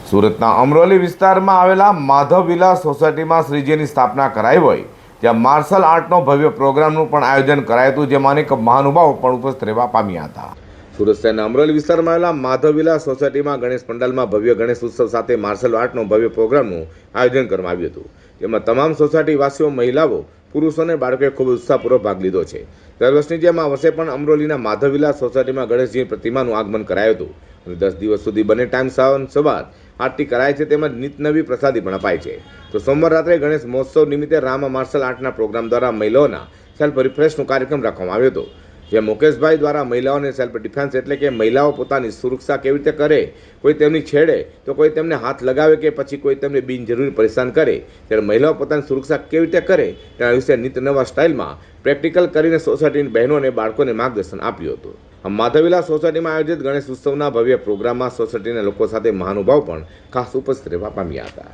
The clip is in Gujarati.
સુરતના અમરોલી વિસ્તારમાં આવેલા માધવવિલાસ સોસાયટીમાં શ્રીજીની સ્થાપના કરાઈ હોય ત્યાં માર્શલ આર્ટનો ભવ્ય પ્રોગ્રામનું પણ આયોજન કરાયું હતું, જેમાં અનેક મહાનુભાવો પણ ઉપસ્થિત રહેવા પામ્યા હતા. સુરત શહેરના અમરોલી વિસ્તારમાં આવેલા માધવવિલાસ સોસાયટીમાં ગણેશ પંડાલમાં ભવ્ય ગણેશ ઉત્સવ સાથે માર્શલ આર્ટનો ભવ્ય પ્રોગ્રામનું આયોજન કરવામાં આવ્યું હતું, જેમાં તમામ સોસાયટી વાસીઓ, મહિલાઓ, પુરુષો અને બાળકોએ ખૂબ ઉત્સાહપૂર્વક ભાગ લીધો છે. દર વર્ષની જેમ આ વર્ષે પણ અમરોલીના માધવવિલાસ સોસાયટીમાં ગણેશજીની પ્રતિમાનું આગમન કરાયું હતું અને 10 દિવસ સુધી બંને ટાઈમ સવાર આરતી કરાય છે, તેમજ નિત નવી પ્રસાદી પણ અપાય છે. તો સોમવાર રાત્રે ગણેશ મહોત્સવ નિમિત્તે રામા માર્શલ આર્ટના પ્રોગ્રામ દ્વારા મહિલાઓના સેલ્ફ રિફ્રેશનો કાર્યક્રમ રાખવામાં આવ્યો હતો, જે મુકેશભાઈ દ્વારા મહિલાઓને સેલ્ફ ડિફેન્સ એટલે કે મહિલાઓ પોતાની સુરક્ષા કેવી રીતે કરે, કોઈ તેમની છેડે તો કોઈ તેમને હાથ લગાવે કે પછી કોઈ તેમને બિનજરૂરી પરેશાન કરે, ત્યારે મહિલાઓ પોતાની સુરક્ષા કેવી રીતે કરે તેના વિશે નિત નવા સ્ટાઇલમાં પ્રેક્ટિકલ કરીને સોસાયટીની બહેનો અને બાળકોને માર્ગદર્શન આપ્યું હતું. આ માધવવિલાસ સોસાયટીમાં આયોજિત ગણેશ ઉત્સવના ભવ્ય પ્રોગ્રામમાં સોસાયટીના લોકો સાથે મહાનુભાવ પણ ખાસ ઉપસ્થિત રહેવા પામ્યા હતા.